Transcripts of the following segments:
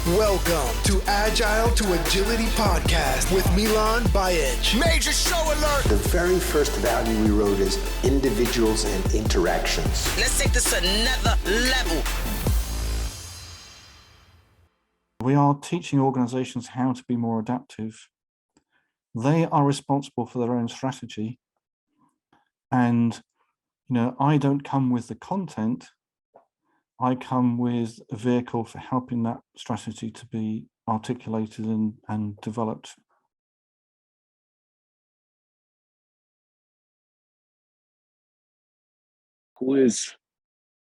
Welcome to Agile to Agility podcast with Milan Bajic. Major show alert! The very first value we wrote is individuals and interactions. Let's take this another level. We are teaching organizations how to be more adaptive. They are responsible for their own strategy. And, I don't come with the content. I come with a vehicle for helping that strategy to be articulated and developed. Who is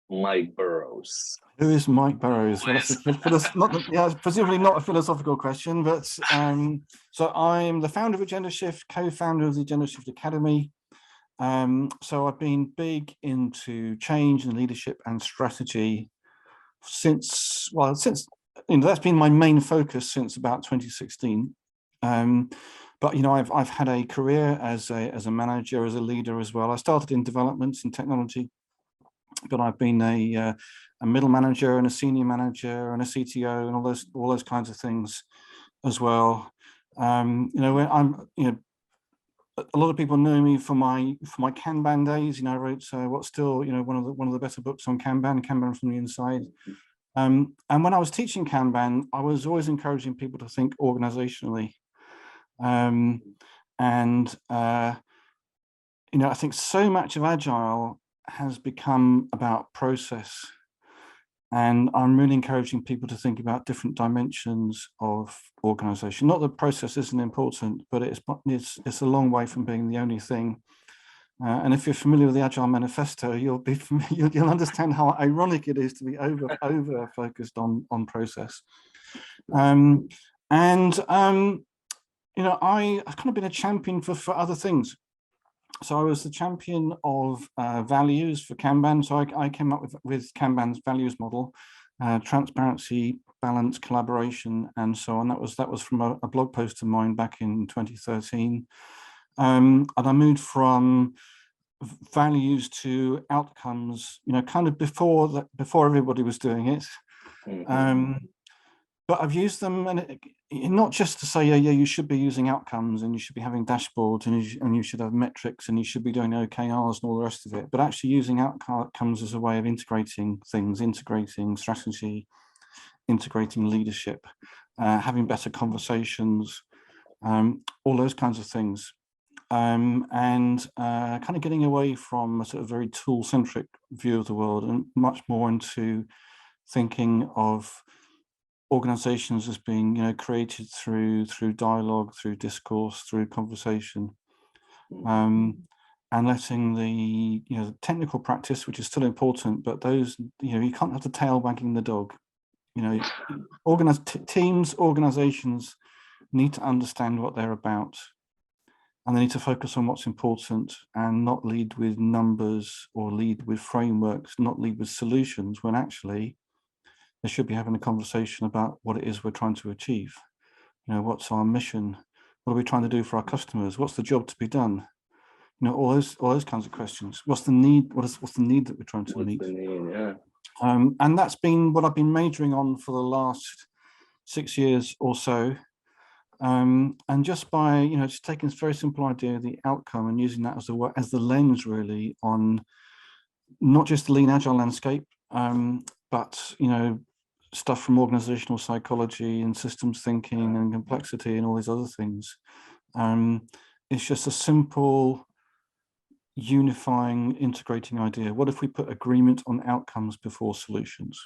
Mike Burrows? Who is Mike Burrows? Well, that's presumably not a philosophical question, but so I'm the founder of Agendashift, co-founder of the Agendashift Academy. So I've been big into change and leadership and strategy since that's been my main focus since about 2016. But I've had a career as a manager, as a leader as well. I started in development in technology, but I've been a middle manager and a senior manager and a CTO and all those kinds of things as well. A lot of people know me for my Kanban days. I wrote what's still one of the better books on Kanban from the inside. And when I was teaching Kanban, I was always encouraging people to think organizationally. I think so much of Agile has become about process. And I'm really encouraging people to think about different dimensions of organization. Not that process isn't important, but it's a long way from being the only thing. And if you're familiar with the Agile Manifesto, you'll understand how ironic it is to be over focused on process. I've kind of been a champion for other things. So I was the champion of values for Kanban. So I came up with Kanban's values model, transparency, balance, collaboration, and so on. That was from a blog post of mine back in 2013. And I moved from values to outcomes, kind of before everybody was doing it. But I've used them, and not just to say, you should be using outcomes and you should be having dashboards and you should have metrics and you should be doing OKRs and all the rest of it, but actually using outcomes as a way of integrating things, integrating strategy, integrating leadership, having better conversations, all those kinds of things. And kind of getting away from a sort of very tool-centric view of the world and much more into thinking of organizations as being created through dialogue, through discourse, through conversation, and letting the technical practice, which is still important, but those you can't have the tail wagging the dog. Organizations need to understand what they're about, and they need to focus on what's important and not lead with numbers or lead with frameworks, not lead with solutions, when actually they should be having a conversation about what it is we're trying to achieve. What's our mission? What are we trying to do for our customers? What's the job to be done? All those kinds of questions. What's the need? What's the need that we're trying to meet? What's the need? Yeah. And that's been what I've been majoring on for the last 6 years or so. And just by just taking this very simple idea of the outcome and using that as the lens really on not just the lean agile landscape, but stuff from organizational psychology and systems thinking and complexity and all these other things. It's just a simple, unifying, integrating idea. What if we put agreement on outcomes before solutions?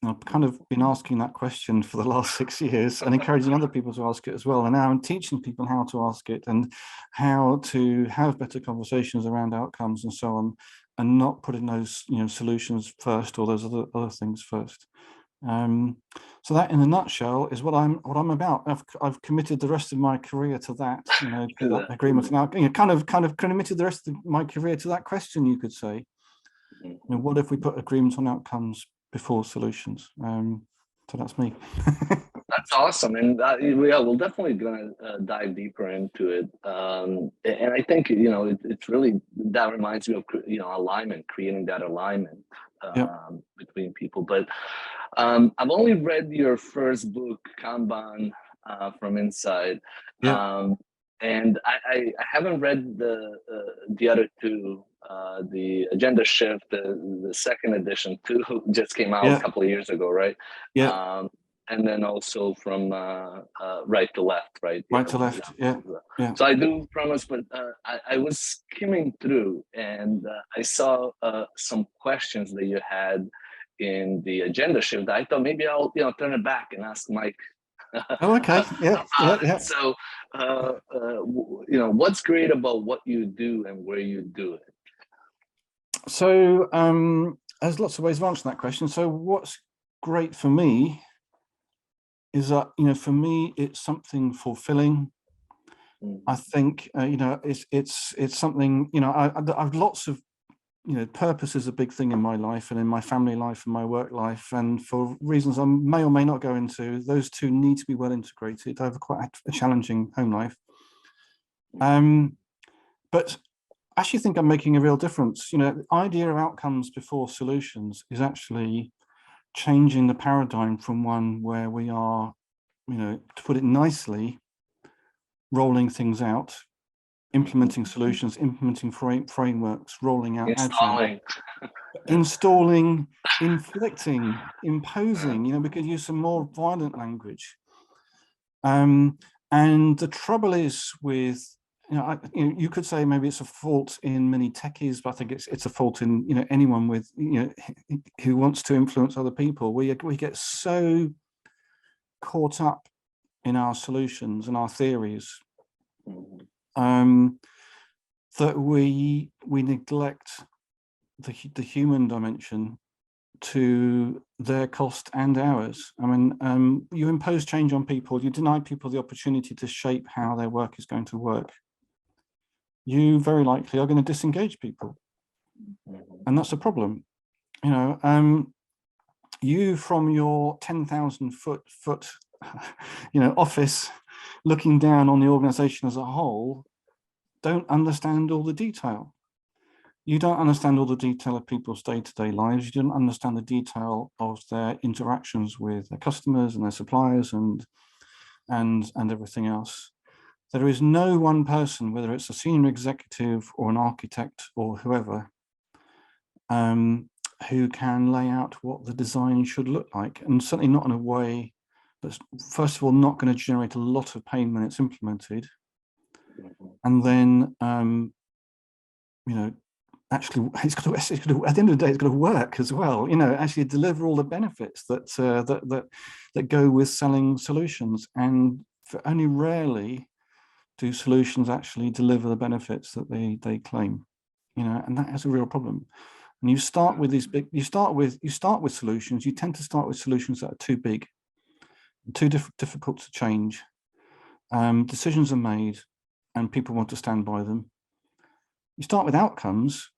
And I've kind of been asking that question for the last 6 years and encouraging other people to ask it as well. And now I'm teaching people how to ask it and how to have better conversations around outcomes and so on, and not putting those solutions first or those other things first. So that, in a nutshell, is what I'm about. I've committed the rest of my career to that, to that agreement. Now, kind of committed the rest of my career to that question, you could say. What if we put agreement on outcomes before solutions? So that's me. That's awesome, and we're definitely gonna dive deeper into it. And I think it's really, that reminds me of alignment, creating that alignment between people. But I've only read your first book, Kanban, from Inside, Yeah. and I haven't read the other two. The Agendashift, the second edition too, just came out a couple of years ago, right? Yeah. And then also from right to left, right? Right to left. Yeah. Yeah. So I do promise, but I was skimming through and I saw some questions that you had in the Agendashift. I thought maybe I'll turn it back and ask Mike. Oh, okay. Yeah. Yeah. So what's great about what you do and where you do it? So there's lots of ways of answering that question. So what's great for me is that, for me, it's something fulfilling. I think, it's something, I've lots of, purpose is a big thing in my life and in my family life and my work life. And for reasons I may or may not go into, those two need to be well integrated. I have quite a challenging home life. But I actually think I'm making a real difference. The idea of outcomes before solutions is actually changing the paradigm from one where we are, to put it nicely, rolling things out, implementing solutions, implementing frameworks, rolling out Agile, installing, inflicting, imposing. We could use some more violent language. And the trouble is with, you could say maybe it's a fault in many techies, but I think it's a fault in anyone with who wants to influence other people. We get so caught up in our solutions and our theories that we neglect the human dimension to their cost and ours. I mean, you impose change on people, you deny people the opportunity to shape how their work is going to work. You very likely are going to disengage people, and that's a problem. You from your 10,000 foot office, looking down on the organization as a whole, don't understand all the detail. You don't understand all the detail of people's day-to-day lives. You don't understand the detail of their interactions with their customers and their suppliers and everything else. There is no one person, whether it's a senior executive or an architect or whoever, who can lay out what the design should look like, and certainly not in a way that's, first of all, not going to generate a lot of pain when it's implemented, and then actually it's got to, at the end of the day, it's got to work as well. Actually deliver all the benefits that go with selling solutions, and only rarely do solutions actually deliver the benefits that they claim. And that is a real problem. And you start with these big, you start with solutions. You tend to start with solutions that are too big, too difficult to change. Decisions are made, and people want to stand by them. You start with outcomes,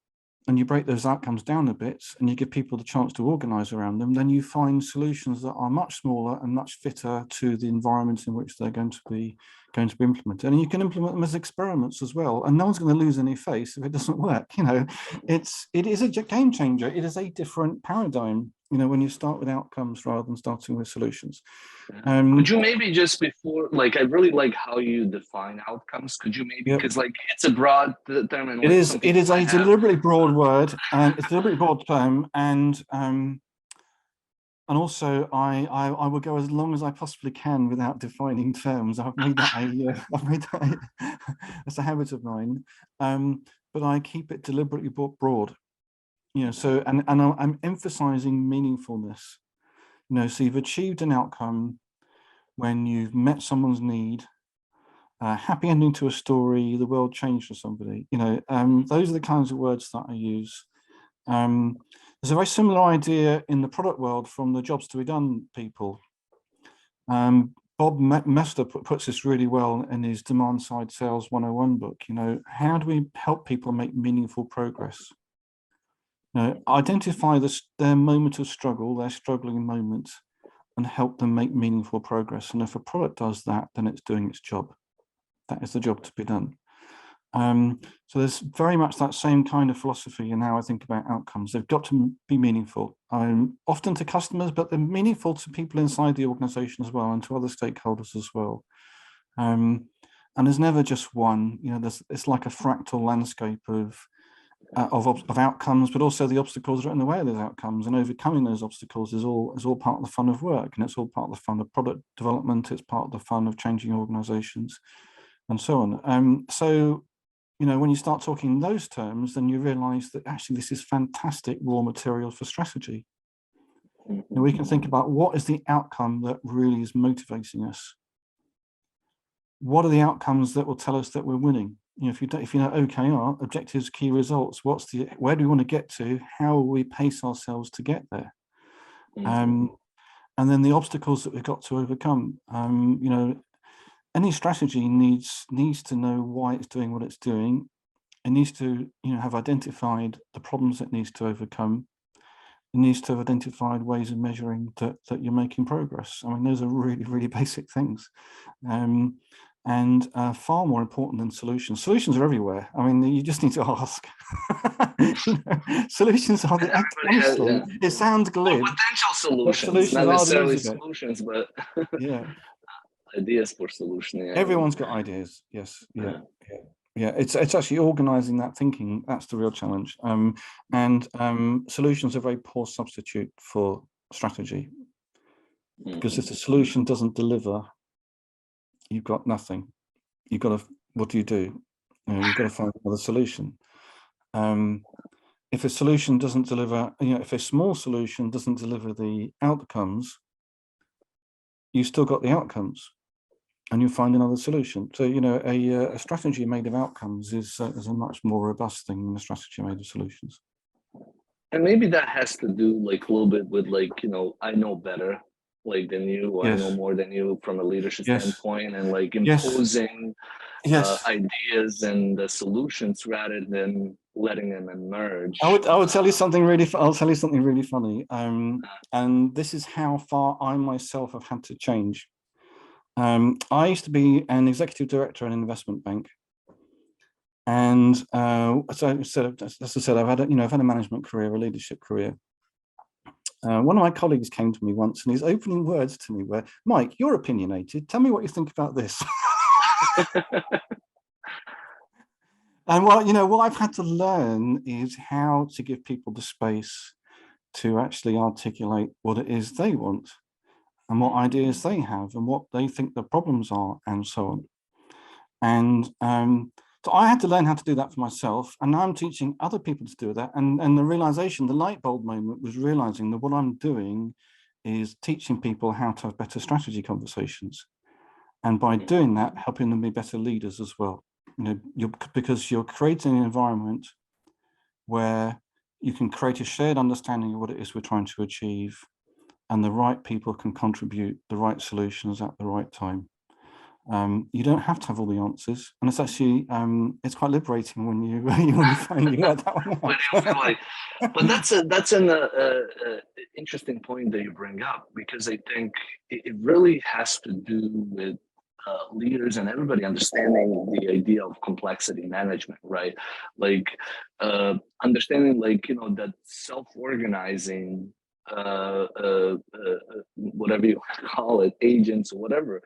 and you break those outcomes down a bit, and you give people the chance to organize around them. Then you find solutions that are much smaller and much fitter to the environment in which they're going to be implemented. And you can implement them as experiments as well, and no one's going to lose any face if it doesn't work. It is a game changer. It is a different paradigm, when you start with outcomes rather than starting with solutions. Could you maybe just before, I really like how you define outcomes. Could you maybe, because it's a broad term. And it is a deliberately broad word, and it's a deliberately broad term, and also I will go as long as I possibly can without defining terms. I've made that as a habit of mine, but I keep it deliberately broad. So and I'm emphasizing meaningfulness. So you've achieved an outcome when you've met someone's need, happy ending to a story, the world changed for somebody. Those are the kinds of words that I use. There's a very similar idea in the product world from the jobs to be done people. Bob Mester puts this really well in his Demand Side Sales 101 book. How do we help people make meaningful progress? Identify their moment of struggle, their struggling moment, and help them make meaningful progress. And if a product does that, then it's doing its job. That is the job to be done. So there's very much that same kind of philosophy in how I think about outcomes. They've got to be meaningful, often to customers, but they're meaningful to people inside the organization as well, and to other stakeholders as well. And there's never just one. It's like a fractal landscape of outcomes, but also the obstacles that are in the way of those outcomes, and overcoming those obstacles is all part of the fun of work, and it's all part of the fun of product development. It's part of the fun of changing organizations, and so on. So, when you start talking in those terms, then you realize that actually this is fantastic raw material for strategy. We can think about what is the outcome that really is motivating us. What are the outcomes that will tell us that we're winning? If you know OKR, objectives, key results, where do we want to get to? How will we pace ourselves to get there? And then the obstacles that we've got to overcome. Any strategy needs to know why it's doing what it's doing. It needs to have identified the problems it needs to overcome. It needs to have identified ways of measuring that you're making progress. I mean, those are really, really basic things. And far more important than solutions. Solutions are everywhere. I mean, you just need to ask. Solutions are honestly, it sounds glib. Potential solutions, not necessarily solutions, but ideas for solution. Everyone's got ideas. Yes. Yeah. It's actually organizing that thinking. That's the real challenge. And solutions are a very poor substitute for strategy, because if the solution doesn't deliver, you've got nothing. You've got to, what do? You've got to find another solution. If a solution doesn't deliver, if a small solution doesn't deliver the outcomes, you've still got the outcomes, and you find another solution. So, a strategy made of outcomes is a much more robust thing than a strategy made of solutions. And maybe that has to do a little bit with I know better than you, or I know more than you from a leadership standpoint, and imposing ideas and the solutions rather than letting them emerge. I would tell you something really. I'll tell you something really funny. And this is how far I myself have had to change. I used to be an executive director in an investment bank, and so as I said, I've had a management career, a leadership career. One of my colleagues came to me once, and his opening words to me were, "Mike, you're opinionated. Tell me what you think about this." And what I've had to learn is how to give people the space to actually articulate what it is they want, and what ideas they have, and what they think the problems are, and so on. And so I had to learn how to do that for myself, and now I'm teaching other people to do that. And the realization, the light bulb moment, was realizing that what I'm doing is teaching people how to have better strategy conversations, and by doing that, helping them be better leaders as well. Because you're creating an environment where you can create a shared understanding of what it is we're trying to achieve, and the right people can contribute the right solutions at the right time. You don't have to have all the answers, and it's actually it's quite liberating when you find you work that one out. But that's an interesting point that you bring up, because I think it really has to do with leaders and everybody understanding the idea of complexity management, right? Understanding that self-organizing, whatever you want to call it, agents or whatever,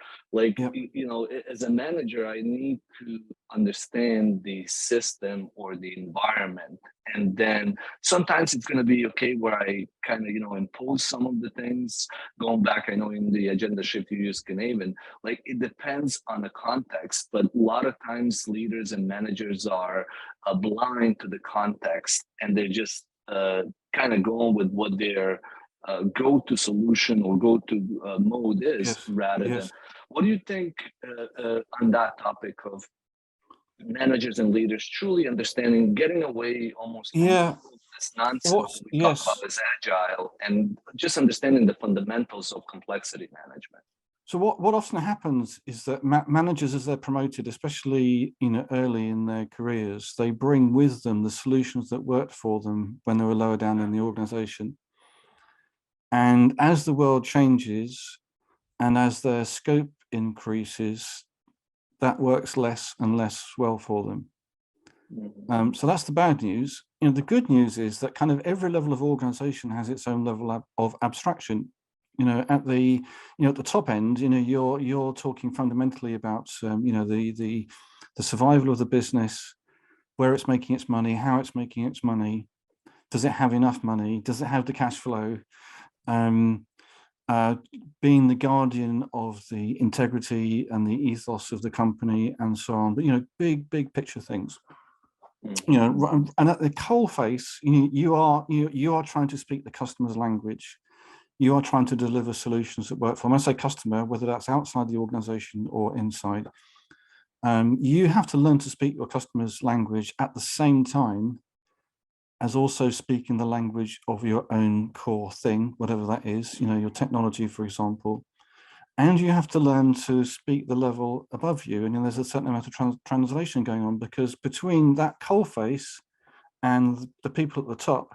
as a manager, I need to understand the system or the environment, and then sometimes it's going to be okay where I kind of impose some of the things. Going back, I know in the Agendashift you use Canadian, it depends on the context, but a lot of times leaders and managers are blind to the context, and they're just kind of going with what their go-to solution or go-to mode is, rather than. What do you think on that topic of managers and leaders truly understanding, getting away almost from this nonsense we talk about as Agile, and just understanding the fundamentals of complexity management? So what often happens is that managers, as they're promoted, especially early in their careers, they bring with them the solutions that worked for them when they were lower down in the organization. And as the world changes, and as their scope increases, that works less and less well for them. So that's the bad news. The good news is that kind of every level of organization has its own level of abstraction. At the top end, you're talking fundamentally about the survival of the business, where it's making its money, how it's making its money, does it have enough money, does it have the cash flow, being the guardian of the integrity and the ethos of the company and so on. But big picture things. And at the coal face, you are trying to speak the customer's language. You are trying to deliver solutions that work for them. When I say customer, whether that's outside the organization or inside, you have to learn to speak your customer's language at the same time as also speaking the language of your own core thing, whatever that is, your technology, for example. And you have to learn to speak the level above you. And there's a certain amount of translation going on, because between that coal face and the people at the top,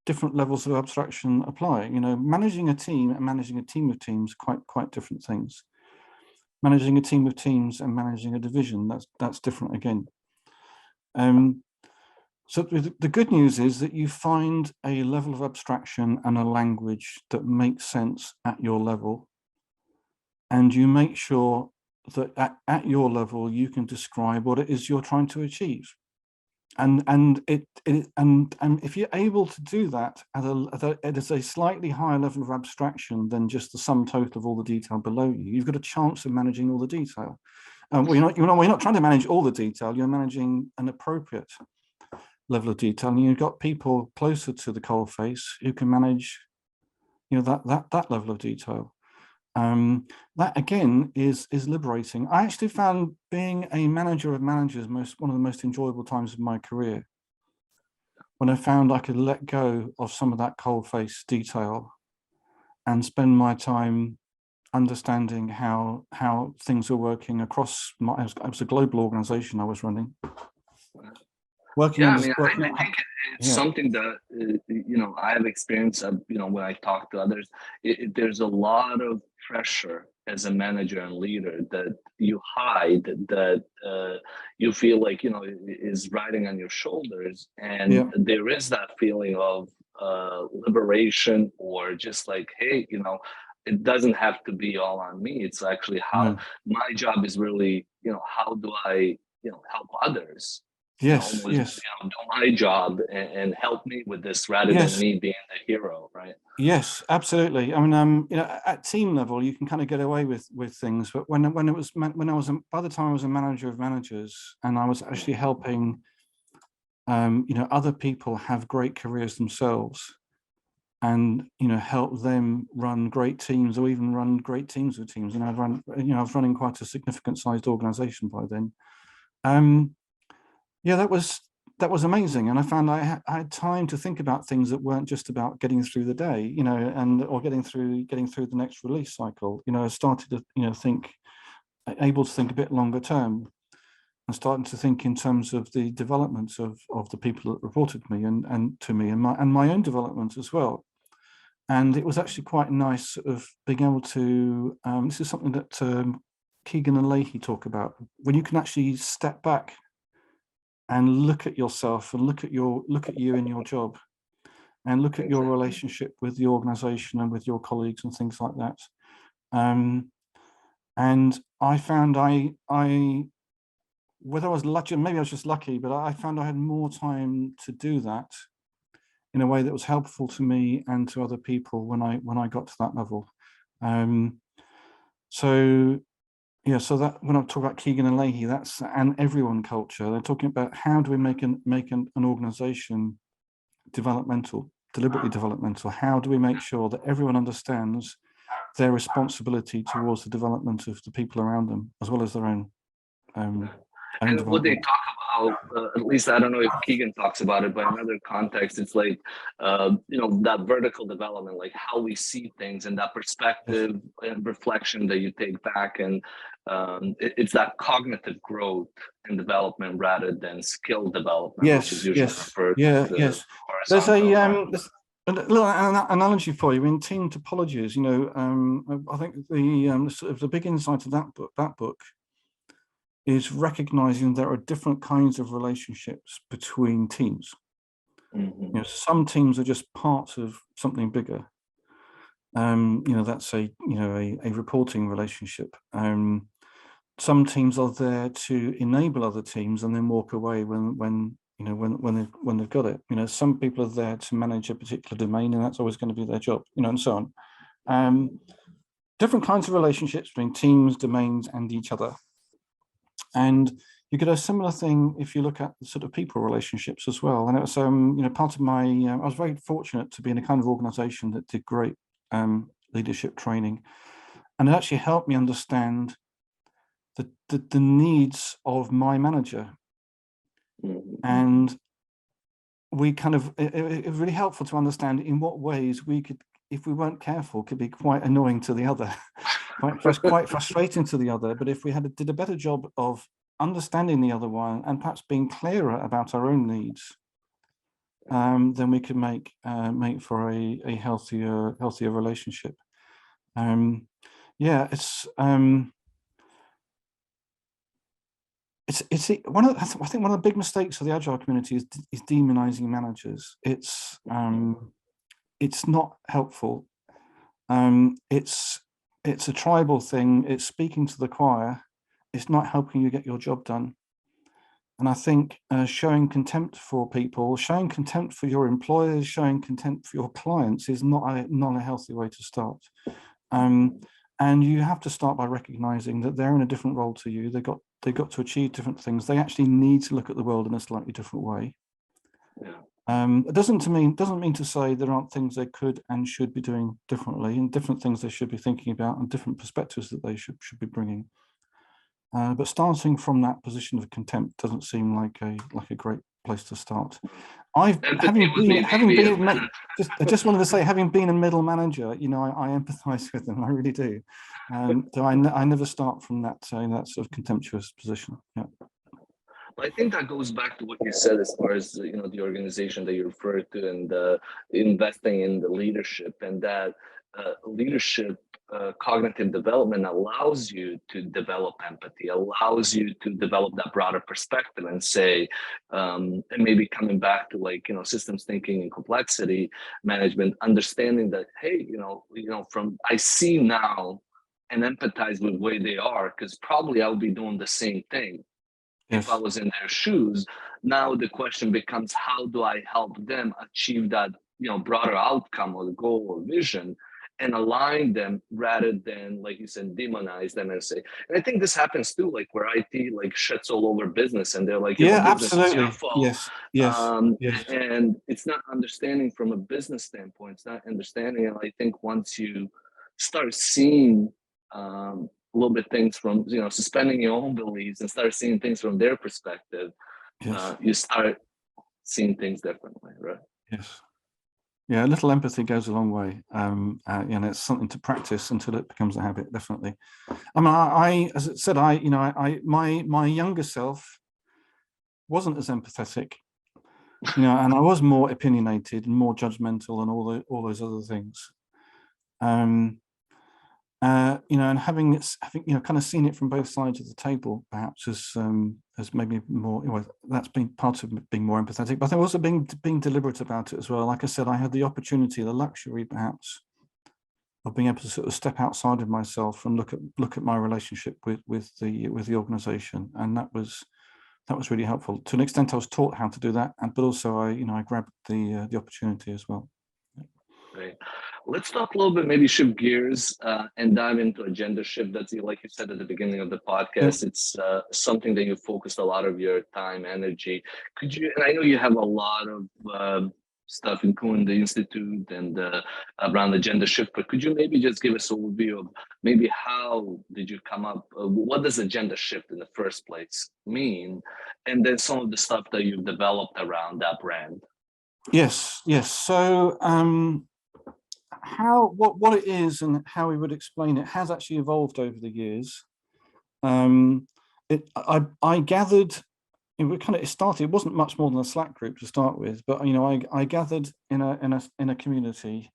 different levels of abstraction apply. Managing a team and managing a team of teams, quite different things. Managing a team of teams and managing a division, that's different again. So the good news is that you find a level of abstraction and a language that makes sense at your level, and you make sure that at your level you can describe what it is you're trying to achieve. And if you're able to do that at a slightly higher level of abstraction than just the sum total of all the detail below you, you've got a chance of managing all the detail. Well, you're not trying to manage all the detail. You're managing an appropriate level of detail, and you've got people closer to the coalface who can manage, that level of detail. That again is liberating. I actually found being a manager of managers one of the most enjoyable times of my career, when I found I could let go of some of that coalface detail and spend my time understanding how things are working across it was a global organization I was running. I think it's something that I have experienced. When I talk to others, there's a lot of pressure as a manager and leader that you hide, that you feel like is riding on your shoulders, and there is that feeling of liberation, or just like, hey, it doesn't have to be all on me. It's actually how my job is really, how do I help others. Yes. Do my job and help me with this, rather than me being the hero, right? Yes, absolutely. I mean, at team level, you can kind of get away with things, but by the time I was a manager of managers, and I was actually helping, other people have great careers themselves, and help them run great teams, or even run great teams of teams. And I was running quite a significant sized organization by then. That was amazing, and I found I had time to think about things that weren't just about getting through the day, or getting through the next release cycle. I started to able to think a bit longer term, and starting to think in terms of the developments of the people that reported me and to me, and my own development as well. And it was actually quite nice of being able to. This is something that Keegan and Leahy talk about, when you can actually step back and look at yourself, and look at you in your job, and look at your relationship with the organization and with your colleagues and things like that. And I found whether I was lucky, maybe I was just lucky, but I found I had more time to do that in a way that was helpful to me and to other people when I got to that level. So that when I talk about Keegan and Leahy, that's an everyone culture. They're talking about how do we make an organization deliberately developmental. How do we make sure that everyone understands their responsibility towards the development of the people around them, as well as their own. And what they talk about, at least I don't know if Keegan talks about it, but in another context, it's like, that vertical development, like how we see things, and that perspective and reflection that you take back. And it's that cognitive growth and development rather than skill development, which is usually referred to. Yes. There's a little analogy for you in team topologies. I think the big insight of that book is recognizing there are different kinds of relationships between teams. Some teams are just parts of something bigger. That's a reporting relationship. Some teams are there to enable other teams and then walk away when they've got it. Some people are there to manage a particular domain, and that's always going to be their job. And so on. Different kinds of relationships between teams, domains, and each other. And you get a similar thing if you look at the sort of people relationships as well. And it was, part of my, I was very fortunate to be in a kind of organization that did great leadership training. And it actually helped me understand the needs of my manager. And we kind of, it was really helpful to understand in what ways we could, if we weren't careful, could be quite annoying to the other, quite frustrating to the other. But if we did a better job of understanding the other one and perhaps being clearer about our own needs, then we can make for a healthier relationship. It's one of the big mistakes of the Agile community is demonizing managers. It's not helpful. It's a tribal thing. It's speaking to the choir. It's not helping you get your job done. And I think showing contempt for people, showing contempt for your employers, showing contempt for your clients is not a healthy way to start. And you have to start by recognizing that they're in a different role to you. They've got to achieve different things. They actually need to look at the world in a slightly different way. It doesn't mean to say there aren't things they could and should be doing differently, and different things they should be thinking about, and different perspectives that they should be bringing. But starting from that position of contempt doesn't seem like a great place to start. I just wanted to say, having been a middle manager, I empathise with them. I really do. So I never start from that sort of contemptuous position. Yeah. I think that goes back to what you said as far as the organization that you referred to, and investing in the leadership, and that leadership cognitive development allows you to develop empathy, allows you to develop that broader perspective, and say, and maybe coming back to systems thinking and complexity management, understanding that, hey, from I see now and empathize with the way they are, because probably I'll be doing the same thing. If I was in their shoes. Now the question becomes, how do I help them achieve that broader outcome or goal or vision, and align them rather than, like you said, demonize them and say. And I think this happens too, where IT shits all over business, and they're like, business is your fault. Yes. And it's not understanding from a business standpoint. It's not understanding. And I think once you start seeing a little bit things from, suspending your own beliefs and start seeing things from their perspective, you start seeing things differently, right? Yes. Yeah, a little empathy goes a long way. It's something to practice until it becomes a habit, definitely. I mean, as I said, my younger self wasn't as empathetic, and I was more opinionated and more judgmental and all those other things. And having kind of seen it from both sides of the table, perhaps as maybe more, that's been part of being more empathetic. But I think also being deliberate about it as well. Like I said, I had the opportunity, the luxury, perhaps, of being able to sort of step outside of myself and look at my relationship with the organization, and that was really helpful. To an extent, I was taught how to do that, but also I grabbed the opportunity as well. Great. Let's talk a little bit, maybe shift gears and dive into Agendashift. That's, like you said at the beginning of the podcast, it's something that you focused a lot of your time, energy. Could you, and I know you have a lot of stuff, including the Institute and around Agendashift, but could you maybe just give us an overview of maybe how did you come up, what does Agendashift in the first place mean? And then some of the stuff that you've developed around that brand. Yes. So, what it is and how we would explain it has actually evolved over the years. I gathered, it started. It wasn't much more than a Slack group to start with, but I gathered in a community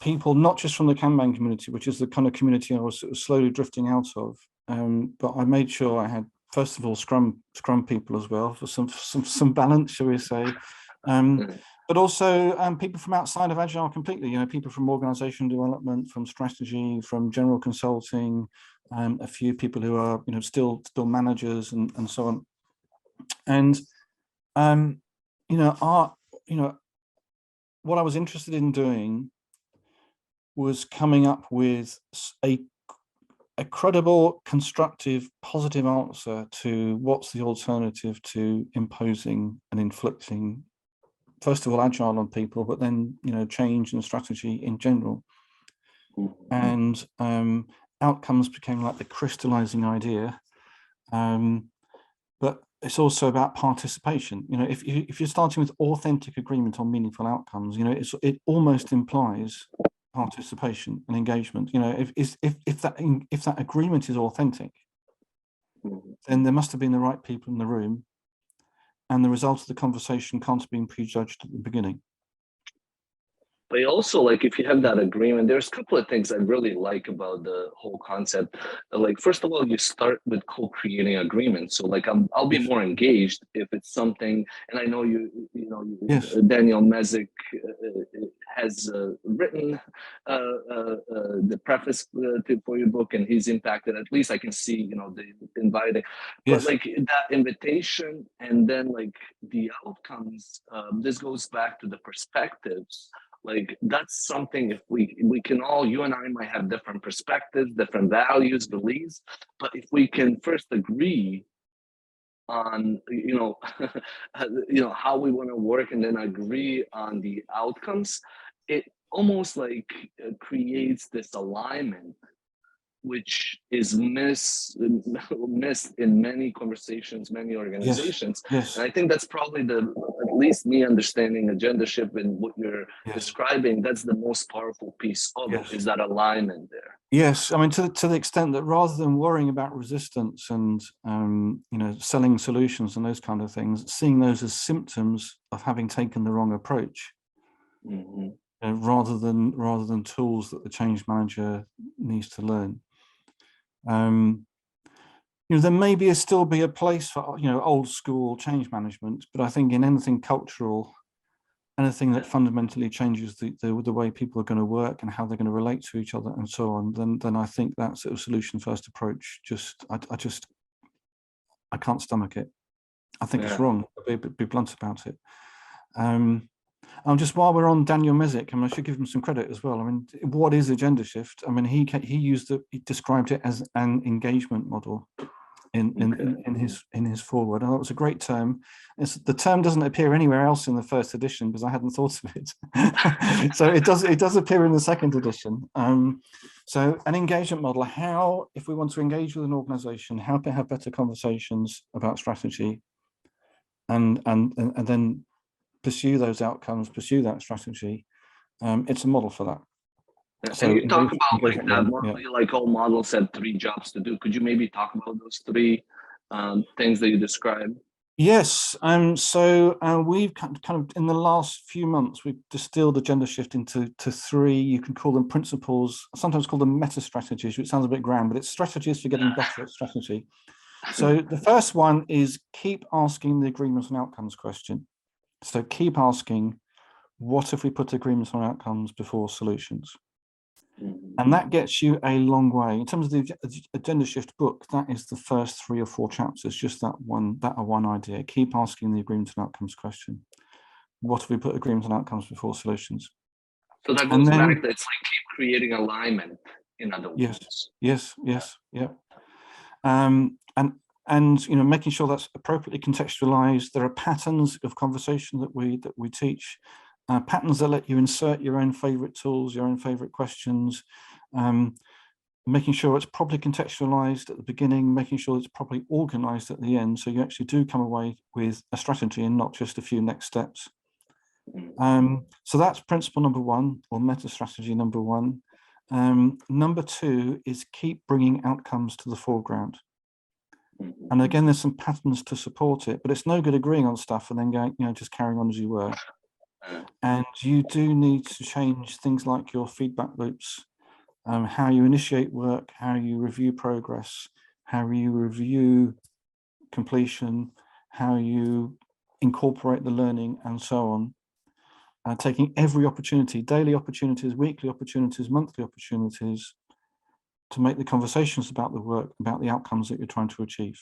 people, not just from the Kanban community, which is the kind of community I was sort of slowly drifting out of, but I made sure I had first of all, Scrum people as well for some balance, shall we say. But also people from outside of Agile completely, people from organization development, from strategy, from general consulting, a few people who are, still managers and so on. And, what I was interested in doing was coming up with a credible, constructive, positive answer to what's the alternative to imposing and inflicting, first of all, Agile on people, but then, change and strategy in general. And outcomes became like the crystallizing idea. But it's also about participation. If you're starting with authentic agreement on meaningful outcomes, it almost implies participation and engagement. If that agreement is authentic, then there must have been the right people in the room, and the result of the conversation can't have been prejudged at the beginning. But also, like, if you have that agreement, there's a couple of things I really like about the whole concept. Like, first of all, you start with co-creating agreements. So, like, I'll be more engaged if it's something. And I know Yes. Daniel Mezick has written the preface for your book, and he's impacted. At least I can see, the inviting. Yes. But like that invitation, and then like the outcomes. This goes back to the perspectives. Like, that's something, if we can all, you and I might have different perspectives, different values, beliefs, but if we can first agree on, how we want to work, and then agree on the outcomes, it almost like creates this alignment, which is missed in many conversations, many organizations. Yes. And I think that's probably at least me understanding Agendashift and what you're describing, that's the most powerful piece of it, is that alignment there. Yes, I mean, to the extent that rather than worrying about resistance and selling solutions and those kind of things, seeing those as symptoms of having taken the wrong approach, rather than tools that the change manager needs to learn. There may still be a place for old school change management, but I think in anything cultural, anything that fundamentally changes the way people are going to work and how they're going to relate to each other and so on, then I think that sort of solution first approach I can't stomach it. I think it's wrong. I'll be blunt about it. Just while we're on Daniel Mezick, I should give him some credit as well. I mean, what is Agendashift? I mean, he described it as an engagement model in his foreword. And that was a great term. The term doesn't appear anywhere else in the first edition because I hadn't thought of it. So it does appear in the second edition. So an engagement model, how, if we want to engage with an organization, how to have better conversations about strategy and then pursue those outcomes, pursue that strategy. It's a model for that. So you talk about like that model, like all models have 3 jobs to do. Could you maybe talk about those 3 things that you described? Yes. So we've kind of in the last few months, we've distilled Agendashift into 3. You can call them principles, sometimes call them meta strategies, which sounds a bit grand, but it's strategies for getting better at strategy. So the first one is keep asking the agreements and outcomes question. So keep asking, what if we put agreements on outcomes before solutions? And that gets you a long way. In terms of the Agendashift book, that is the first 3 or 4 chapters, just that one idea. Keep asking the agreements and outcomes question. What if we put agreements and outcomes before solutions? So that goes back, it's like keep creating alignment, in other words. Yes. And making sure that's appropriately contextualized. There are patterns of conversation that we teach, patterns that let you insert your own favorite tools, your own favorite questions, making sure it's properly contextualized at the beginning, making sure it's properly organized at the end, so you actually do come away with a strategy and not just a few next steps. So that's principle number 1, or meta strategy number 1. Number 2 is keep bringing outcomes to the foreground. And again, there's some patterns to support it, but it's no good agreeing on stuff and then going, just carrying on as you were. And you do need to change things like your feedback loops, how you initiate work, how you review progress, how you review completion, how you incorporate the learning, and so on. Taking every opportunity, daily opportunities, weekly opportunities, monthly opportunities, to make the conversations about the work, about the outcomes that you're trying to achieve.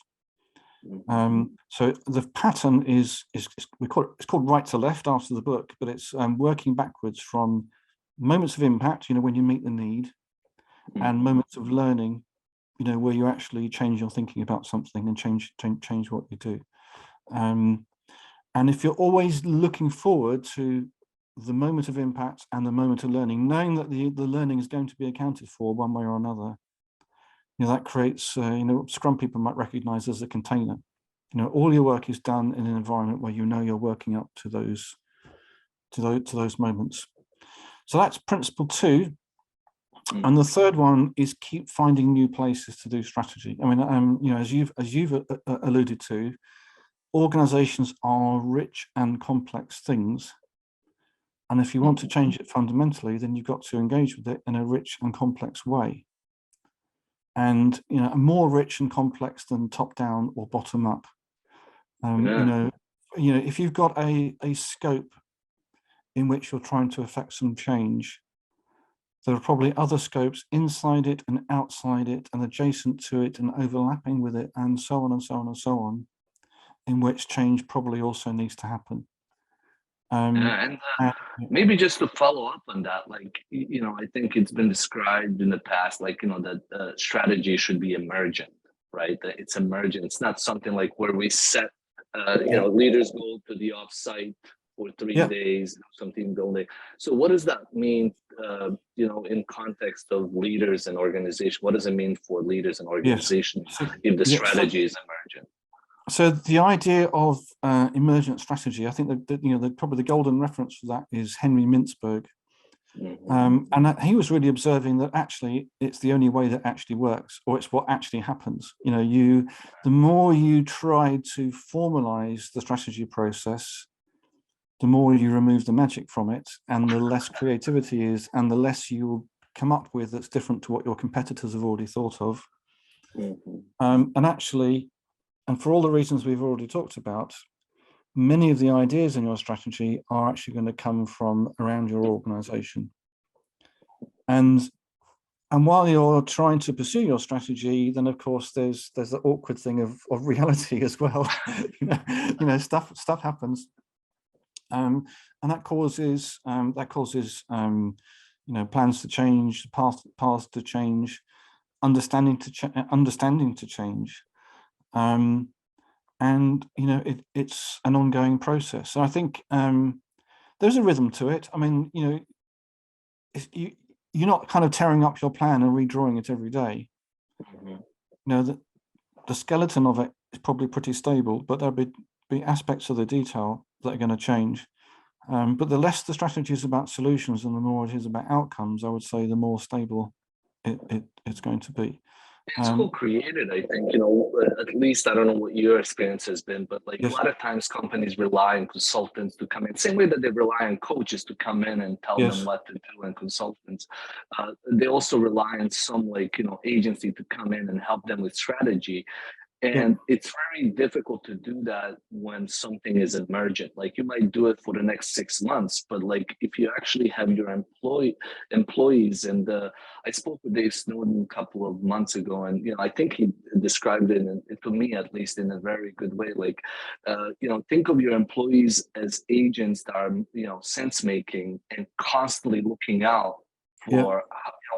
So the pattern is it's called right to left after the book, but it's working backwards from moments of impact, when you meet the need, and moments of learning, where you actually change your thinking about something and change what you do. And if you're always looking forward to the moment of impact and the moment of learning, knowing that the learning is going to be accounted for one way or another, that creates, Scrum people might recognize as a container. All your work is done in an environment where you're working up to those moments. So that's principle 2. And the third one is keep finding new places to do strategy. I mean, as you've alluded to, organizations are rich and complex things. And if you want to change it fundamentally, then you've got to engage with it in a rich and complex way. And, more rich and complex than top down or bottom up. If you've got a scope in which you're trying to affect some change, there are probably other scopes inside it and outside it and adjacent to it and overlapping with it, and so on and so on and so on, in which change probably also needs to happen. Maybe just to follow up on that, I think it's been described in the past, that strategy should be emergent, right? That it's emergent. It's not something like where we set, leaders go to the offsite for 3 days, something building. So what does that mean, in context of leaders and organization? What does it mean for leaders and organizations if the strategy is emergent? So the idea of emergent strategy, I think that probably the golden reference for that is Henry Mintzberg. And he was really observing that actually it's the only way that actually works, or it's what actually happens. The more you try to formalize the strategy process, the more you remove the magic from it, and the less creativity is, and the less you come up with that's different to what your competitors have already thought of. And for all the reasons we've already talked about, many of the ideas in your strategy are actually going to come from around your organization. And while you're trying to pursue your strategy, then of course there's the awkward thing of reality as well. Stuff happens, and that causes plans to change, paths to change, understanding to change. It's an ongoing process. So I think there's a rhythm to it. I mean, you're not kind of tearing up your plan and redrawing it every day. The skeleton of it is probably pretty stable, but there'll be aspects of the detail that are going to change. But the less the strategy is about solutions and the more it is about outcomes, I would say the more stable it's going to be. It's co-created, I think, at least I don't know what your experience has been, but a lot of times companies rely on consultants to come in, same way that they rely on coaches to come in and tell them what to do, and consultants. They also rely on some agency to come in and help them with strategy. And it's very difficult to do that when something is emergent. You might do it for the next 6 months, but if you actually have your employees, and I spoke with Dave Snowden a couple of months ago, and I think he described it, to me at least, in a very good way. Think of your employees as agents that are sense making and constantly looking out for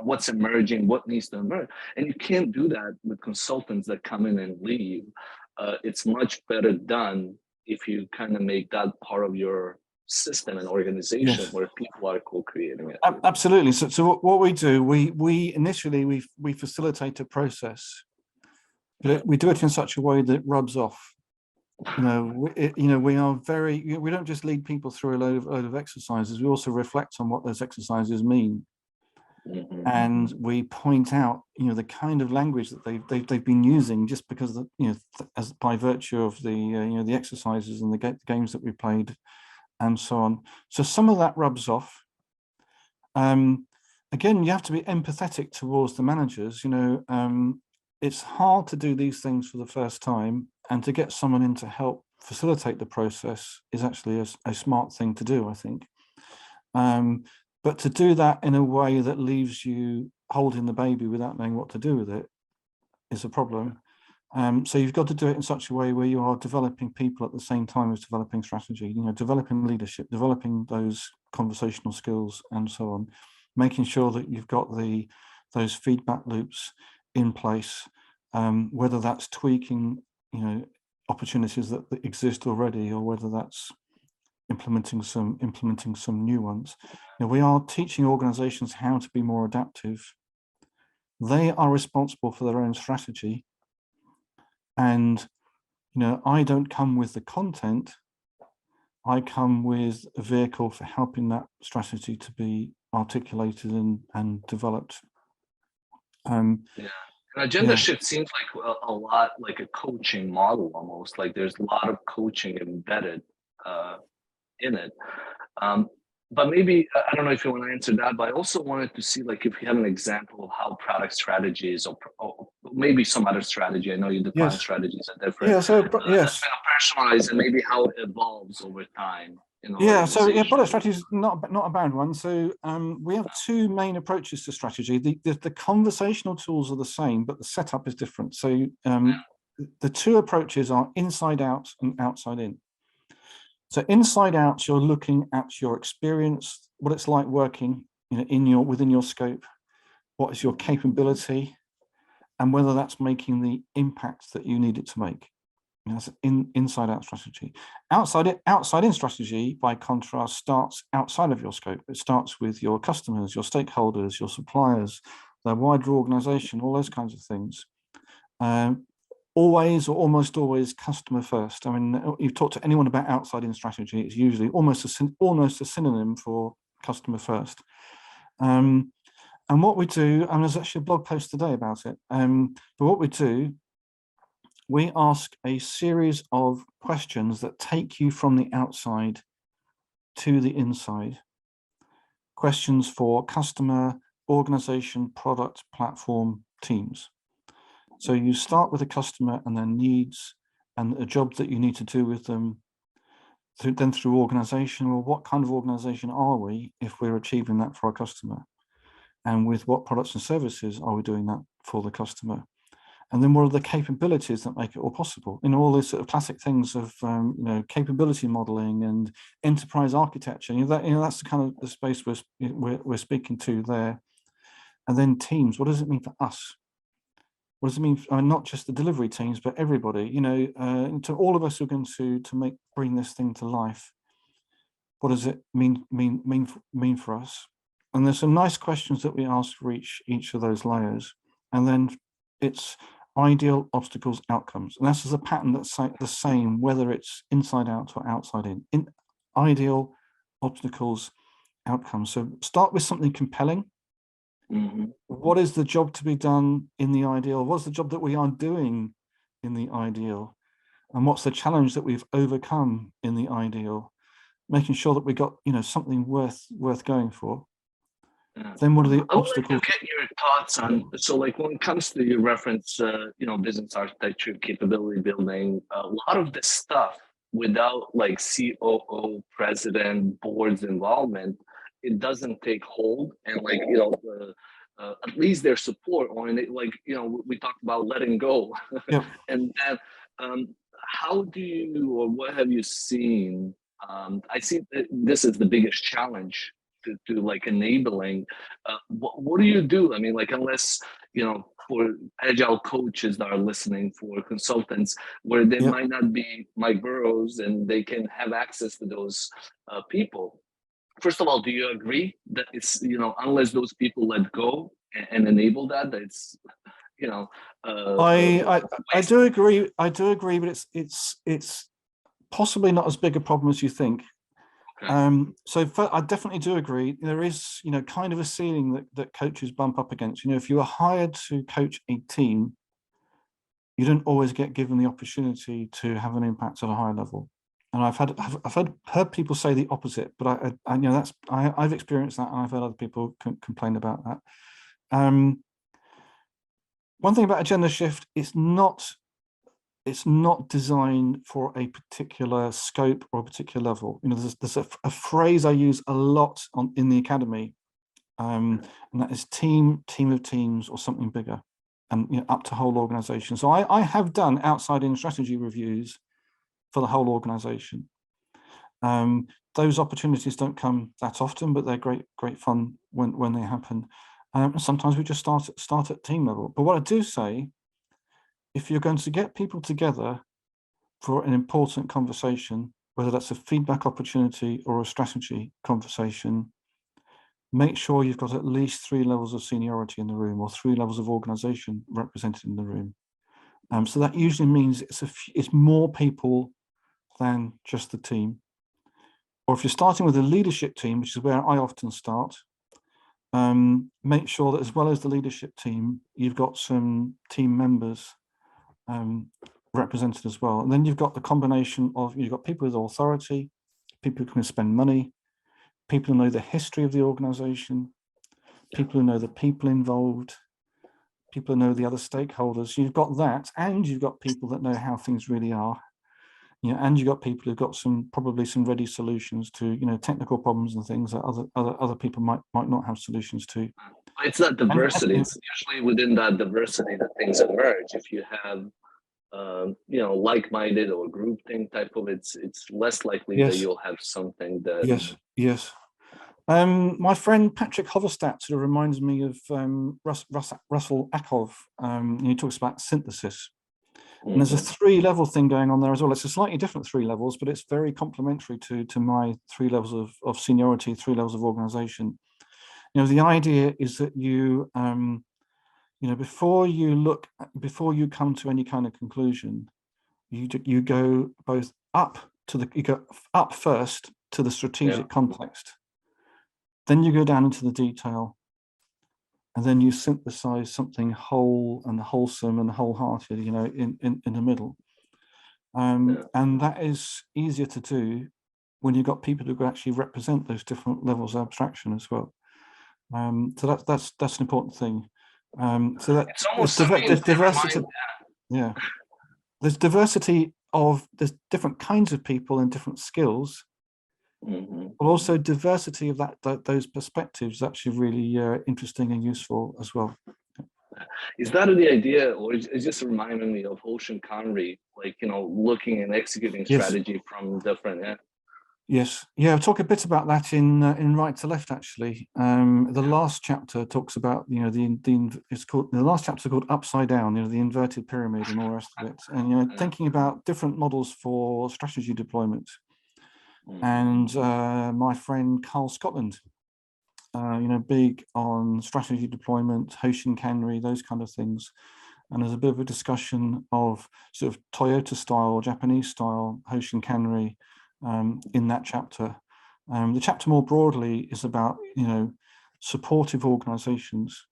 what's emerging, what needs to emerge. And you can't do that with consultants that come in and leave. It's much better done if you kind of make that part of your system and organization where people are co-creating it. Absolutely. So what we do, we initially facilitate a process, but we do it in such a way that it rubs off. We are we don't just lead people through a load of exercises. We also reflect on what those exercises mean. And we point out, the kind of language that they've been using, just because as by virtue of the the exercises and the games that we played, and so on. So some of that rubs off. Again, you have to be empathetic towards the managers. It's hard to do these things for the first time, and to get someone in to help facilitate the process is actually a smart thing to do, I think. But to do that in a way that leaves you holding the baby without knowing what to do with it is a problem. So you've got to do it in such a way where you are developing people at the same time as developing strategy, developing leadership, developing those conversational skills and so on, making sure that you've got those feedback loops in place, whether that's tweaking, opportunities that exist already, or whether that's implementing some new ones. We are teaching organizations how to be more adaptive. They are responsible for their own strategy. And, I don't come with the content. I come with a vehicle for helping that strategy to be articulated and developed. Agendashift seems like a lot like a coaching model almost. Like there's a lot of coaching embedded in it. But maybe, I don't know if you want to answer that, but I also wanted to see like if you have an example of how product strategies or maybe some other strategy. I know you define strategies are different. Yeah, so that's yes. kind of personalized and maybe how it evolves over time. Product strategy is not a bad one. So we have two main approaches to strategy. The conversational tools are the same, but the setup is different. So the two approaches are inside out and outside in. So inside out, you're looking at your experience, what it's like working within your scope, what is your capability, and whether that's making the impact that you need it to make. That's inside out strategy. Outside in strategy, by contrast, starts outside of your scope. It starts with your customers, your stakeholders, your suppliers, the wider organization, all those kinds of things. Always or almost always customer first. I mean, you talk to anyone about outside in strategy, it's usually almost a synonym for customer first. And what we do, and there's actually a blog post today about it, but what we do, we ask a series of questions that take you from the outside to the inside. Questions for customer, organization, product, platform, teams. So you start with a customer and their needs and a job that you need to do with them, then through organization. Well, what kind of organization are we if we're achieving that for our customer? And with what products and services are we doing that for the customer? And then what are the capabilities that make it all possible? All these sort of classic things of capability modeling and enterprise architecture. That's the kind of the space we're speaking to there. And then teams. What does it mean for us? What does it mean? Not just the delivery teams, but everybody. To all of us who are going to bring this thing to life. What does it mean for us? And there's some nice questions that we ask for each of those layers. And then it's ideal, obstacles, outcomes. And this is a pattern that's the same, whether it's inside out or outside in ideal, obstacles, outcomes. So start with something compelling. Mm-hmm. What is the job to be done in the ideal? What's the job that we are doing in the ideal? And what's the challenge that we've overcome in the ideal? Making sure that we got, something worth going for. Yeah. Then what are the obstacles? I would like to get your thoughts on, so like when it comes to your reference, business architecture, capability building, a lot of this stuff without like COO, president, board's involvement, it doesn't take hold. And like, at least their support on it, like, we talked about letting go. Yeah. And then how do you, or what have you seen? I see that this is the biggest challenge to like enabling. What do you do? I mean, like, unless, for agile coaches that are listening, for consultants, where they might not be Mike Burrows and they can have access to those people. First of all, do you agree that it's, unless those people let go and enable that, it's, I do agree. But it's possibly not as big a problem as you think. Okay. I definitely do agree. There is, kind of a ceiling that coaches bump up against. If you are hired to coach a team, you don't always get given the opportunity to have an impact at a higher level. And I've heard people say the opposite, but I've experienced that, and I've heard other people complain about that. One thing about Agendashift is not it's not designed for a particular scope or a particular level. You know, there's a phrase I use a lot in the academy, and that is team of teams, or something bigger, and you know, up to whole organization. So I have done outside-in strategy reviews for the whole organization. Those opportunities don't come that often, but they're great fun when they happen. Sometimes we just start at team level. But what I do say, if you're going to get people together for an important conversation, whether that's a feedback opportunity or a strategy conversation, make sure you've got at least 3 levels of seniority in the room, or 3 levels of organization represented in the room. So that usually means it's more people than just the team. Or if you're starting with a leadership team, which is where I often start, make sure that as well as the leadership team, you've got some team members represented as well. And then you've got the combination of, you've got people with authority, people who can spend money, people who know the history of the organization, people who know the people involved, people who know the other stakeholders. You've got that, and you've got people that know how things really are. You know, and you've got people who've got probably some ready solutions to, you know, technical problems and things that other people might not have solutions to. It's that diversity. It's usually within that diversity that things emerge. If you have, you know, like-minded or groupthink type of, it's less likely that you'll have something that. Yes. My friend Patrick Hoverstadt sort of reminds me of Russell Akov. He talks about synthesis. And there's a 3-level thing going on there as well. It's a slightly different 3 levels, but it's very complementary to my 3 levels of seniority, 3 levels of organization. You know, the idea is that you know, before you come to any kind of conclusion, you go both up first to the strategic context, then you go down into the detail, and then you synthesize something whole and wholesome and wholehearted, you know, in the middle. And that is easier to do when you've got people who can actually represent those different levels of abstraction as well. So that's an important thing. So that there's diversity. Yeah, there's diversity there's different kinds of people and different skills. But also diversity of those perspectives is actually really interesting and useful as well. Is that the idea, or is it just reminding me of Ocean Connery, like, you know, looking and executing strategy from different? Yes, yeah. I'll talk a bit about that in Right to Left. Actually, the last chapter talks about, you know, the last chapter called Upside Down, you know, the inverted pyramid and all the rest of it, and, you know, thinking about different models for strategy deployment. And my friend Carl Scotland, you know, big on strategy deployment, Hoshin Kanri, those kind of things. And there's a bit of a discussion of sort of Toyota style or Japanese style Hoshin Kanri in that chapter. The chapter more broadly is about, you know, supportive organizations,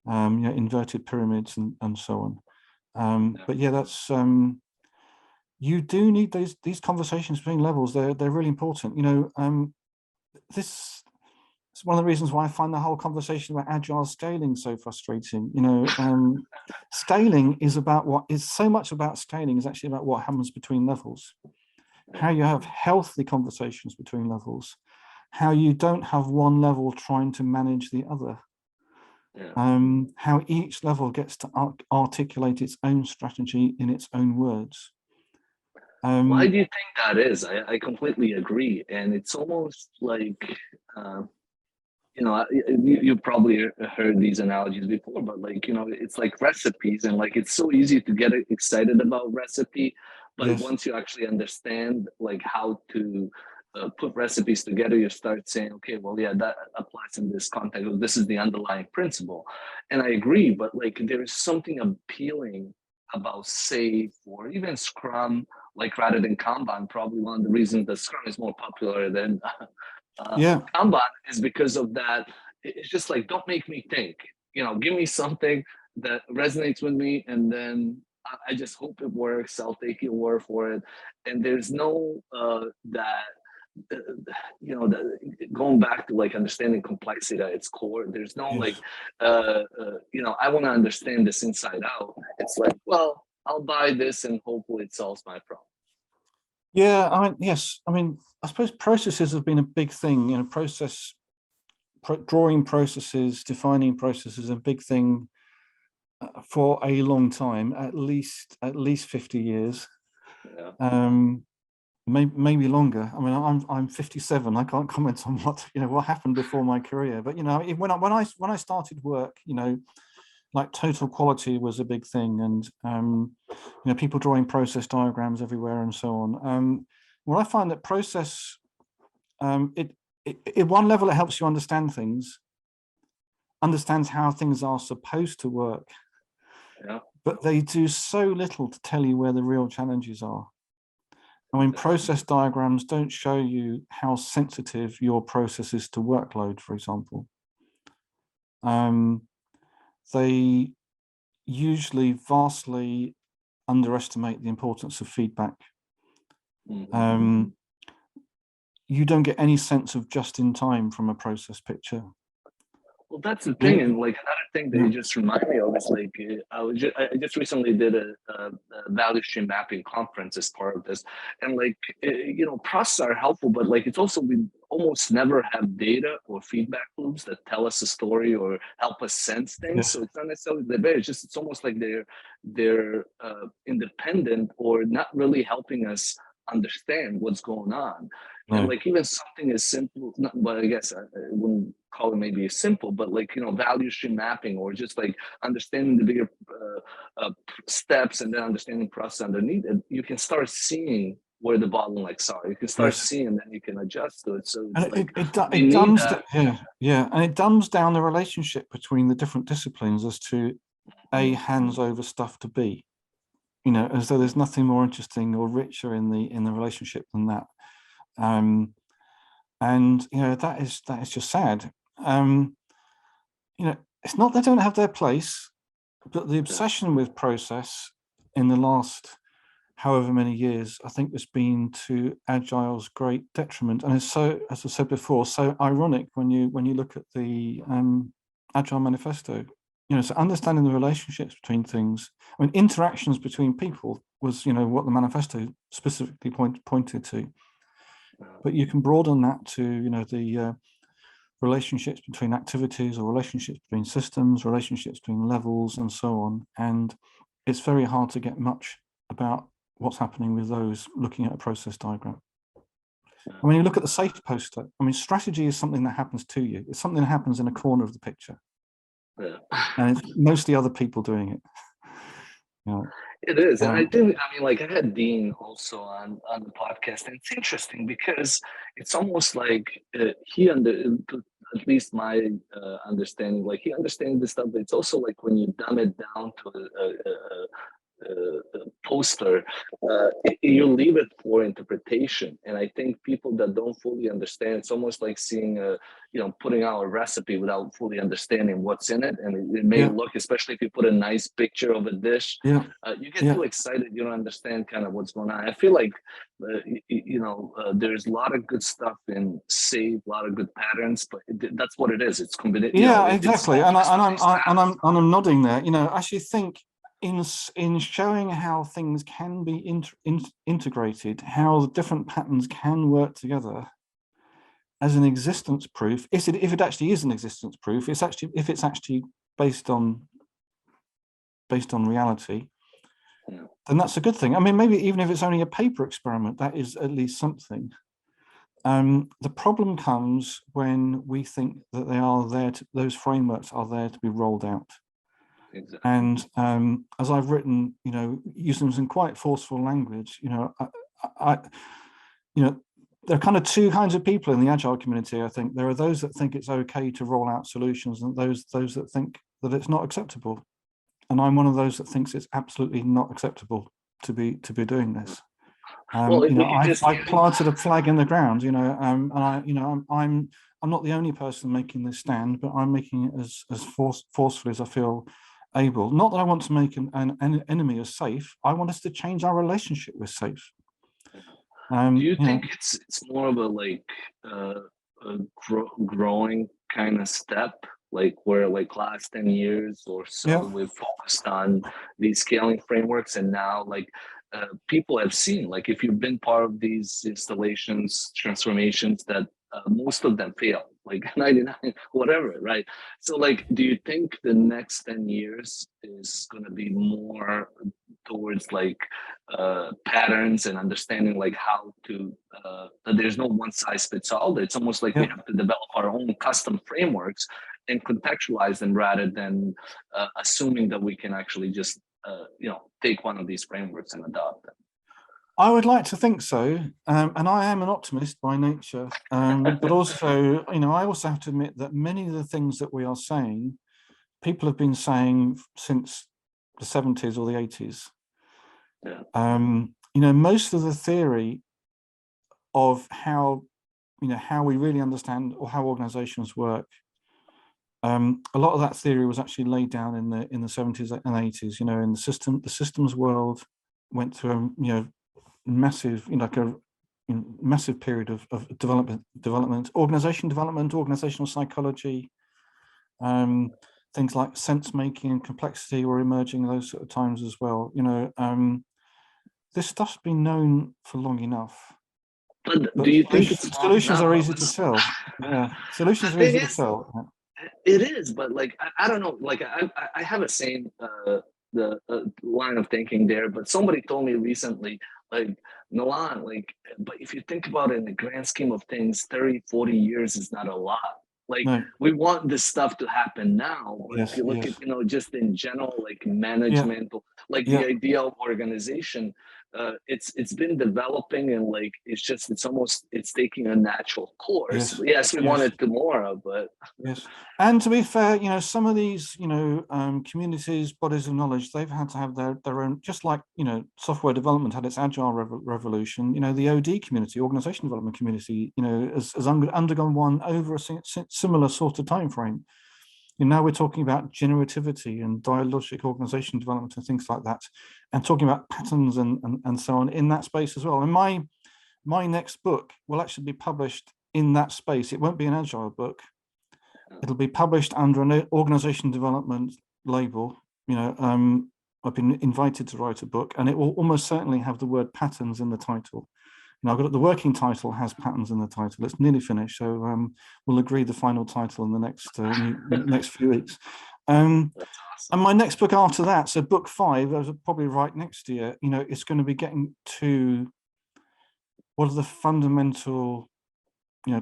you know, inverted pyramids and so on. But yeah, that's you do need these conversations between levels. They're really important. You know, this is one of the reasons why I find the whole conversation about agile scaling so frustrating. You know, scaling is so much about scaling is actually about what happens between levels, how you have healthy conversations between levels, how you don't have one level trying to manage the other. How each level gets to articulate its own strategy in its own words. Why do you think that is? I completely agree. And it's almost like, you know, you probably heard these analogies before, but like, you know, it's like recipes, and like, it's so easy to get excited about recipe, but once you actually understand like how to put recipes together, you start saying, okay, well, yeah, that applies in this context. This is the underlying principle. And I agree, but like, there is something appealing about SAFe or even Scrum, like rather than Kanban. Probably one of the reasons that Scrum is more popular than Kanban is because of that. It's just like, don't make me think, you know, give me something that resonates with me, and then I just hope it works. I'll take your word for it. And there's no you know, going back to like understanding complexity at its core, there's no like you know, I want to understand this inside out. It's like, well, I'll buy this and hopefully it solves my problem. Yeah, I mean, yes. I mean, I suppose processes have been a big thing. You know, drawing processes, defining processes, a big thing for a long time, at least 50 years. Yeah. Maybe longer. I mean, I'm 57. I can't comment on what happened before my career. But when I started work, like total quality was a big thing, and people drawing process diagrams everywhere and so on. Well, I find that process, at one level, it helps you understand things, understands how things are supposed to work. Yeah. But they do so little to tell you where the real challenges are. I mean, process diagrams don't show you how sensitive your process is to workload, for example. They usually vastly underestimate the importance of feedback. Mm-hmm. You don't get any sense of just in time from a process picture. Well, that's the thing, and like another thing that you just remind me of is like I just recently did a value stream mapping conference as part of this, and like processes are helpful, but like it's also we almost never have data or feedback loops that tell us a story or help us sense things. Yes. So it's not necessarily the better; it's almost like they're independent or not really helping us understand what's going on. And like even something as simple, but I guess I wouldn't call it maybe simple, but like value stream mapping or just like understanding the bigger steps and then understanding process underneath it, you can start seeing where the bottlenecks are. You can start seeing, and then you can adjust to it. So it's and it dumbs down the relationship between the different disciplines as to A, hands over stuff to B. As though there's nothing more interesting or richer in the relationship than that. And that is just sad. It's not they don't have their place, but the obsession with process in the last however many years, I think, has been to Agile's great detriment. And it's so, as I said before, so ironic when you look at the Agile manifesto. So understanding the relationships between things. I mean, interactions between people was what the manifesto specifically pointed to. But you can broaden that to the relationships between activities or relationships between systems, relationships between levels, and so on. And it's very hard to get much about what's happening with those looking at a process diagram. And when you look at the safe poster, I mean, strategy is something that happens to you. It's something that happens in a corner of the picture. Yeah. And it's mostly other people doing it. It is, and I mean, like I had Dean also on the podcast, and it's interesting because it's almost like at least my understanding, like he understands this stuff, but it's also like when you dumb it down to a poster, you leave it for interpretation. And I think people that don't fully understand, it's almost like seeing putting out a recipe without fully understanding what's in it. And it may look, especially if you put a nice picture of a dish, you get too excited, you don't understand kind of what's going on. I feel like there's a lot of good stuff in SAFe, a lot of good patterns, but that's what it is. It's combined. Exactly. And I'm nodding there. I actually think in showing how things can be integrated, how the different patterns can work together as an existence proof, if it actually is an existence proof, if it's actually based on reality, then that's a good thing. I mean, maybe even if it's only a paper experiment, that is at least something. The problem comes when we think that they are there those frameworks are there to be rolled out. Exactly. And as I've written, using some quite forceful language, there are kind of two kinds of people in the Agile community. I think there are those that think it's okay to roll out solutions, and those that think that it's not acceptable. And I'm one of those that thinks it's absolutely not acceptable to be doing this. I've planted a flag in the ground, and I'm not the only person making this stand, but I'm making it as forcefully as I feel able. Not that I want to make an enemy of SAFe. I want us to change our relationship with SAFe. Do you think it's more of a growing kind of step like where like last 10 years or so Yeah. we've focused on these scaling frameworks, and now like people have seen, like if you've been part of these installations, transformations, that most of them fail, like 99, whatever, right? So like, do you think the next 10 years is going to be more towards like patterns and understanding like how to, there's no one size fits all. It's almost like we have to develop our own custom frameworks and contextualize them rather than assuming that we can actually just take one of these frameworks and adopt them. I would like to think so, and I am an optimist by nature. But also, I also have to admit that many of the things that we are saying, people have been saying since the 70s or the 80s. Yeah. Most of the theory of how we really understand or how organizations work, a lot of that theory was actually laid down in the 70s and 80s. In the systems world went through massive massive period of development, organizational psychology, things like sense making and complexity were emerging those sort of times as well. This stuff's been known for long enough. But do you think solutions are easy to sell? Yeah, solutions are easy to sell. It is, but like I don't know. Like I have a saying, the line of thinking there. But somebody told me recently, like Milan, like, but if you think about it in the grand scheme of things, 30, 40 years is not a lot. Like we want this stuff to happen now. But if you look at just in general, like management, like the idea of organization. It's been developing, and like it's taking a natural course. Yes, we want it tomorrow, but and to be fair, some of these communities, bodies of knowledge, they've had to have their own, just like software development had its agile revolution. The OD community, organization development community, has undergone one over a similar sort of time frame. Now we're talking about generativity and dialogic organization development and things like that, and talking about patterns and so on in that space as well. And my next book will actually be published in that space. It won't be an agile book. It'll be published under an organization development label. I've been invited to write a book, and it will almost certainly have the word patterns in the title. I've got the working title has patterns in the title. It's nearly finished, so we'll agree the final title in the next few weeks. And my next book after that, so book 5, I was probably right next year. It's going to be getting to what are the fundamental,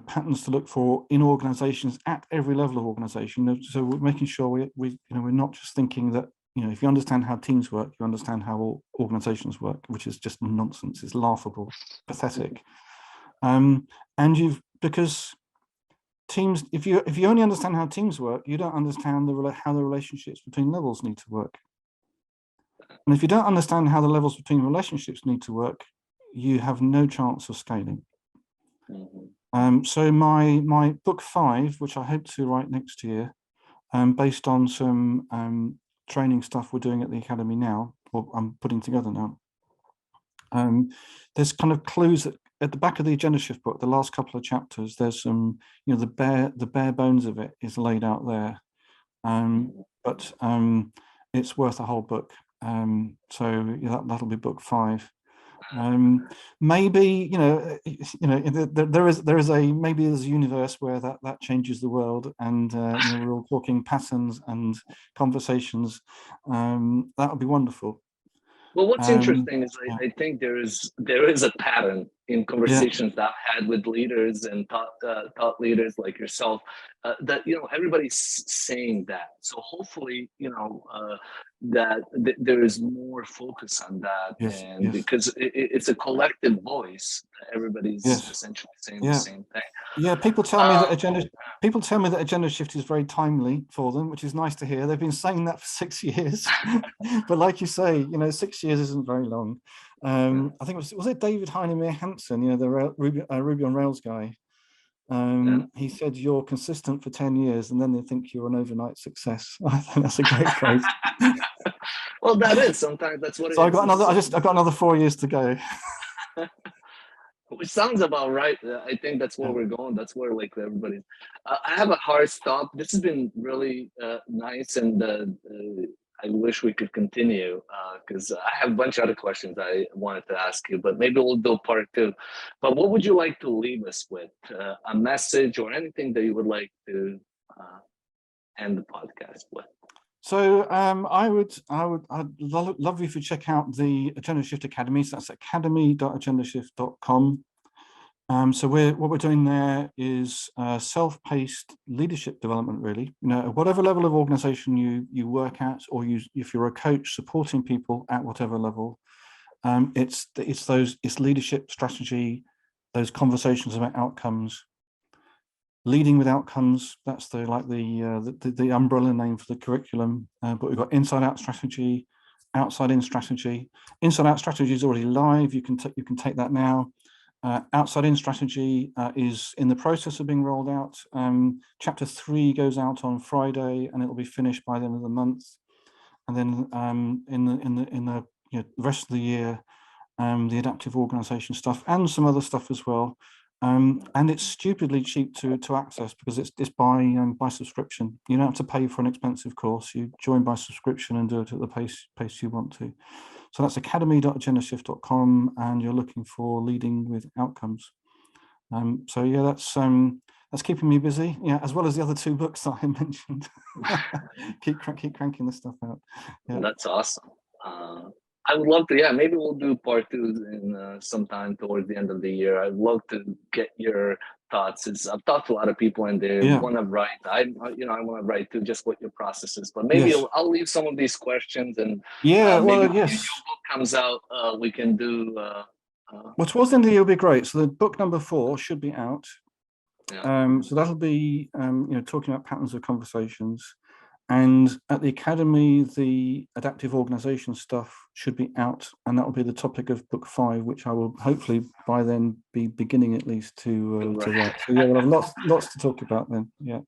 patterns to look for in organizations at every level of organization. So we're making sure we're not just thinking that. If you understand how teams work, you understand how all organizations work, which is just nonsense. It's laughable, pathetic. Because teams, if you only understand how teams work, you don't understand how the relationships between levels need to work. And if you don't understand how the levels between relationships need to work, you have no chance of scaling. So my book 5, which I hope to write next year, based on some training stuff we're doing at the academy now, or I'm putting together now. There's kind of clues at the back of the Agendashift book, the last couple of chapters. There's some, the bare bones of it is laid out there, but it's worth a whole book. So that'll be book 5. Maybe there is a universe where that changes the world, and we're all talking patterns and conversations. That would be wonderful. Well, what's interesting is I think there is a pattern in conversations that I've had with leaders and thought leaders like yourself, that everybody's saying that. So hopefully that there is more focus on that, because it's a collective voice. Everybody's essentially saying the same thing. Yeah, people tell me that Agendashift is very timely for them, which is nice to hear. They've been saying that for 6 years, but like you say, 6 years isn't very long. I think was it David Heinemeier Hansen, the Ruby on Rails guy. He said you're consistent for 10 years, and then they think you're an overnight success. I think that's a great phrase. Well, that is sometimes that's what. So I've got another 4 years to go. Which sounds about right. I think that's where we're going. That's where like everybody. I have a hard stop. This has been really nice, and I wish we could continue because I have a bunch of other questions I wanted to ask you, but maybe we'll do part two. But what would you like to leave us with? A message or anything that you would like to end the podcast with? So I'd love you to check out the Agendashift Academy. So that's academy.agendashift.com. So what we're doing there is self-paced leadership development, really. You know, at whatever level of organization you work at, or if you're a coach supporting people at whatever level, it's leadership strategy, those conversations about outcomes. Leading with outcomes, that's the umbrella name for the curriculum. But we've got inside out strategy, outside in strategy. Inside out strategy is already live. You can take that now. Outside in strategy is in the process of being rolled out. Chapter 3 goes out on Friday, and it will be finished by the end of the month. And then in the rest of the year, the adaptive organization stuff and some other stuff as well. And it's stupidly cheap to access because it's by subscription. You don't have to pay for an expensive course. You join by subscription and do it at the pace you want to. So that's academy.agendashift.com, and you're looking for leading with outcomes. So yeah, that's keeping me busy. Yeah, as well as the other 2 books that I mentioned. keep cranking this stuff out. Yeah. That's awesome. I would love to. Yeah, maybe we'll do part 2 in sometime towards the end of the year. I'd love to get your thoughts. I've talked to a lot of people, and they want to write. I want to write too, just what your process is. But maybe I'll leave some of these questions, and maybe when your book comes out, we can do. Well, towards the end of the year will be great. So the book number 4 should be out. Yeah. So that'll be talking about patterns of conversations. And at the Academy, the adaptive organization stuff should be out, and that will be the topic of book 5, which I will hopefully by then be beginning at least to write. So yeah, we'll have lots to talk about then. Yeah.